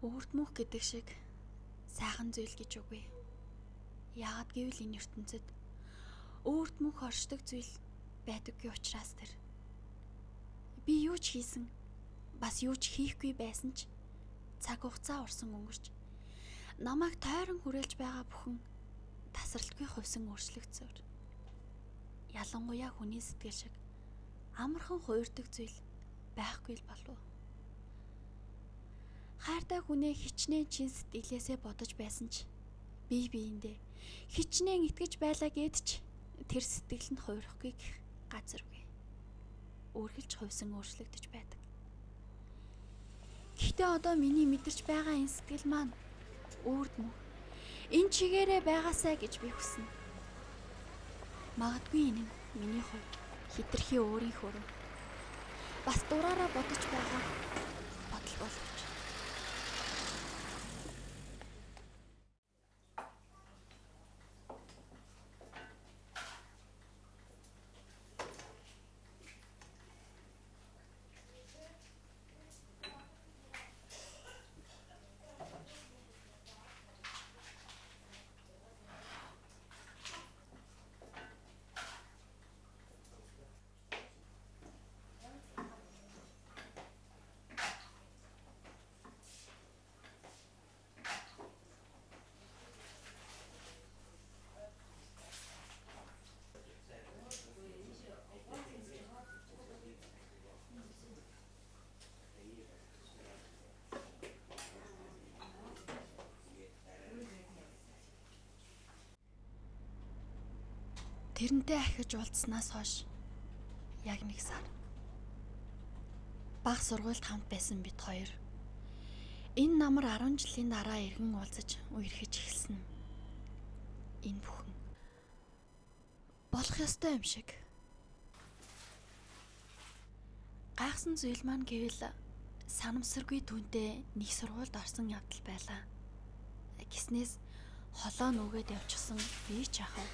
Өөрт мөх гэдэг шиг сайхан зүйл гэж үгүй. Яагад гэвэл энэ ертөнцид өөрт мөх оршдог зүйл байдаггүй учраас тэр. Би юу ч хийсэн, бас юу ч хийхгүй байсан ч цаг хугацаа урсан өнгөрч намайг тойрон хүрээлж байгаа бүхэн тасралтгүй хувьсан өөрчлөгцөөр. Ялангуяа хүний сэтгэл шиг амархан хуурдаг зүйл байхгүй л болов. Хайртай хүнээ хичнээн чин сэтгэлээсээ бодож байсан ч бие биендээ хичнээн итгэж байлаа гэд ч тэр сэтгэл нь хуурахгүй гэх газаргүй. Өөргөлж хувьсан өөрчлөгдөж байдаг. Гэхдээ одоо миний мэдэрч байгаа энэ сэтгэл маань өөрд мөн энэ чигээрээ байгаасай гэж би хүснэ. Магадгүй энэ нь миний хувьд хитрхи өөрийнхөө бас дураараа бодож байгаа бодол боловч. Тэрнтэй ахиж уулзснаас хойш яг 1 сар. Бага сургуульд хамт байсан бид хоёр. Энэ намар 10 жилийн дараа иргэн уулзаж үерхэж эхэлсэн. Энэ бүхэн болох ёстой юм шиг. Гайхсан зүйл маань гэвэл санамсаргүй түүнтэй нэг сургуульд орсон явдал байлаа. Гиснээс холоо нүгээд явчихсан би ч яхав.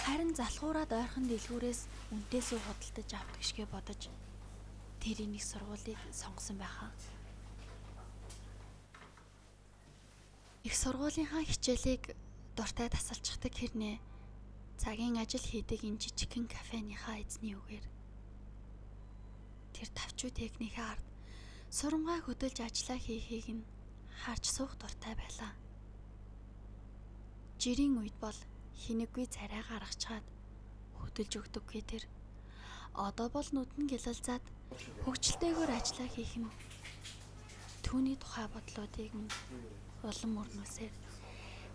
Харин залхуураад ойрхон дэлгүүрээс үнтээсөө худалдаж авдаг шигэ бодож тэр нэг сургуулийг сонгосон байхаа. Их сургуулийнхаа хичээлийг дуртай тасалчихдаг хэрнээ цагийн ажил хийдэг энэ жижигхэн кафеныхаа эзний үгээр тэр тавчуу техникийн ард сурамгай хөдөлж ажиллаа хийхийг нь харж суух дуртай байлаа. Жирийн үед бол хинэггүй царай гаргачаад хөдөлж өгдөггүй тэр. Одоо бол нүдэн гялалзаад хөвгчлөлтэйгээр ажиллаа хийх нь түүний тухай бодлоодыг нь улам өрнүүлсээр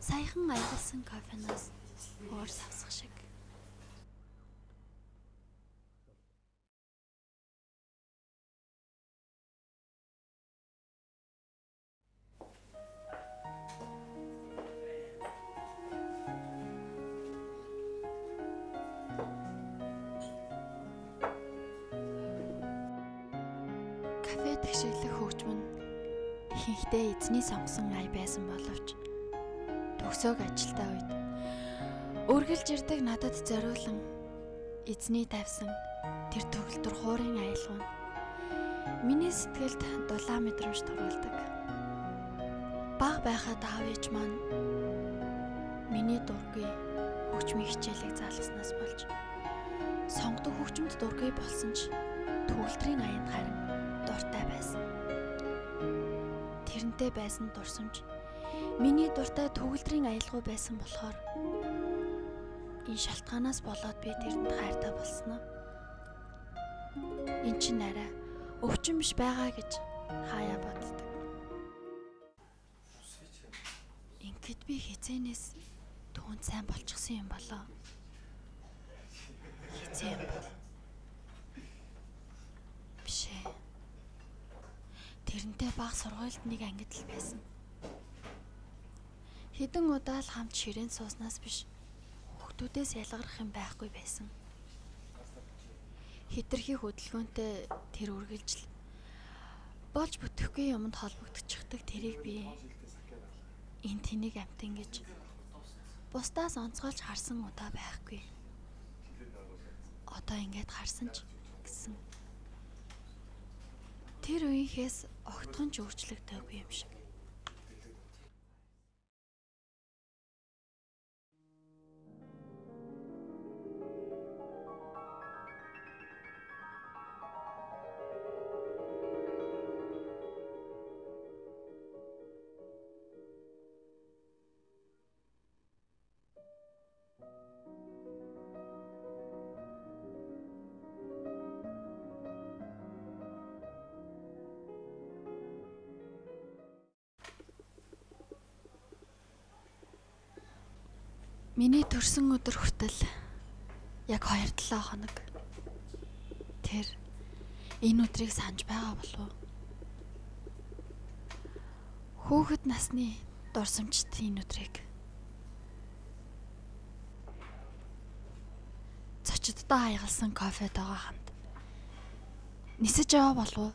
саяхан аялсан кофенаас уур савсах шиг. Тэгшиглэх хөгжим нь ихэнхдээ эзний сонгосон ая байсан боловч төгсөөг ажилтаа үед өргөлж ирдэг надад зориулан эзний тавьсан тэр төгөлдөр хуурын аялал нь миний сэтгэлд дулаан мэдрэмж төрүүлдэг. Бага байхад аав ээж маань миний дургүй хөгжмийн хичээлийг заалгаснаас болж сонгодог хөгжмөд дургүй болсон ч төгөлдрийн аянд харин дуртай байсан. Тэрнтэй байсан дурсамж миний дуртай төгөлдрийн аялгүй байсан болохоор энэ шалтгаанаас болоод би тэрэнд хайртай болсон нь. Энд чинь арай өвчин биш байгаа гэж хаяа боддог. Ингээд би хизээнээс түүнд сайн болчихсон юм болоо. Хизээ юм бол бишээ. Тэрнтэй бага сургуульд нэг ангид л байсан. Хэдэн удаа л хамт ширээнд сууснаас биш хүүхдүүдээс ялгарах юм байхгүй байсан. Хитрхи хөдөлгөөнтэй тэр үргэлжил болж бүтэхгүй юмд холбогдчихдаг тэрийг би энэ тэнийг амтэн гэж бусдаас онцгойлж харсан удаа байхгүй. Одоо ингээд харсан ч гэсэн тэр үеийнхээс огтхон ч өөрчлөгдөөгүй юм шиг. Миний төрсөн өдөр хүртэл яг 2-7 хоног. Тэр энэ өдрийг санаж байгаа болов уу? Хүүхэд насны дурсамжт энэ өдрийг цочддоо хаягалсан кофетэйгээ хамт нисэж яваа болов уу?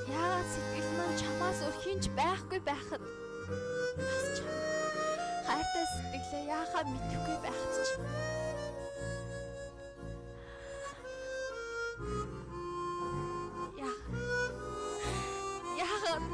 Яагаад сэтгэл маань чамаас өөр хинч байхгүй байхад бас чам хайртай сэтгэлээ яахаа мэдэхгүй байхад ч яагаад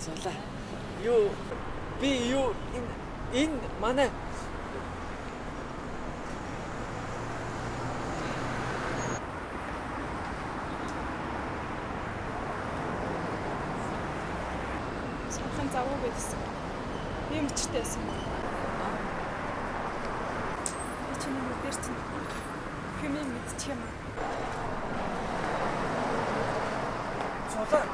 Золоо. Юу би юу энэ манай Сахан завгүй байсан. Би мөчтэй байсан. Би чиний мэдэр чинь хэмээн мэдчих юм аа. Золоо.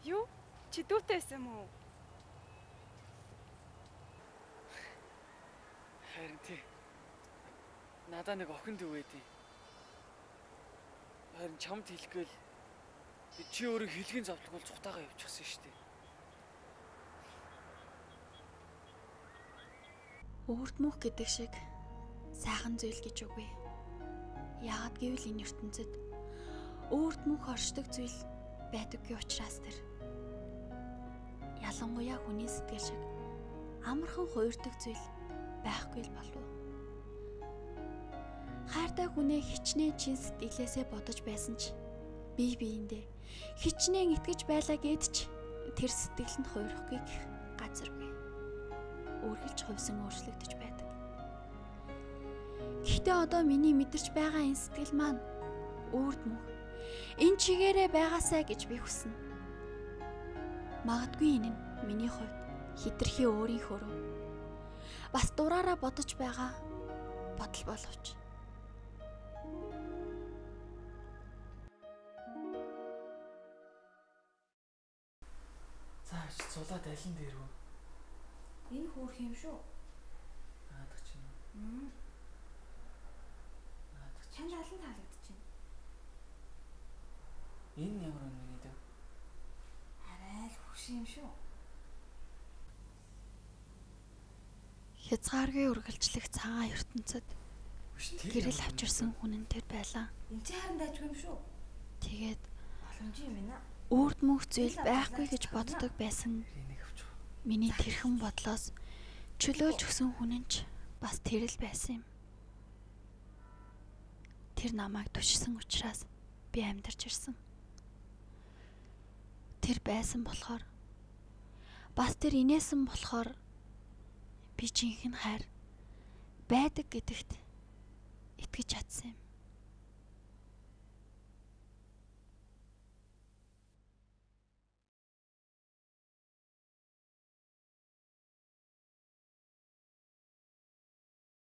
Юу? Чи дүүтэй байсан юм уу? Харин тий. Надаа нэг охин дүү байдیں۔ Харин чамд хэлгээл би чи өөрөө хэлгийн зовлоггүй цухтаага явчихсан шүү дээ. Үрд мөх гэдэг шиг сайхан зүйл гэж үгүй. Яагад гэвэл энэ ертөнцид үрд мөх оршдог зүйл байдаггүй учраас тэр. Ялангуяа хүний сэтгэл шиг амархан хуурдаг зүйл байхгүй л болов. Хайртай хүнээ хичнээн чин сэтгэлээсээ бодож байсан ч бие биендээ хичнээн итгэж байлаа гэд ч тэр сэтгэл нь хуурахгүй гэх газаргүй. Үргэлж хувьсан өөрчлөгдөж байдаг. Гэхдээ одоо миний мэдэрч байгаа энэ сэтгэл маань үрд мөх энэ чигээрээ байгаасай гэж би хүснэ. Магадгүй энэ нь миний хувьд хитрхи өөрийнхөө бас дураараа бодож байгаа бодол боловч. Заавч цулаад алин дээр үү? Энэ хөөх юм шүү. Наадах чинь. Наадах чинь. Чанд алан таалагдчихэв. Энэ ямар үнэ гэдэг? Арай л хөш юм шүү. Хязгааргүй үргэлжлэх цагаан ертөнцид гэрэл авчирсан хүн нь тэр байлаа. Энд чи харин дайжгүй юм шүү. Тэгээд Боломжтой юм байна. үрд мөх зүйл байхгүй гэж боддог байсан. Энийг авч. Миний тэрхэн бодлоос чөлөөлж өгсөн хүн нь ч бас тэр л байсан юм. Тэр намайг түшсэн учраас би амьдарч ирсэн. Тэр байсан болохоор бас тэр инээсэн болохоор би жинхэнэ хайр байдаг гэдэгт итгэж чадсан юм.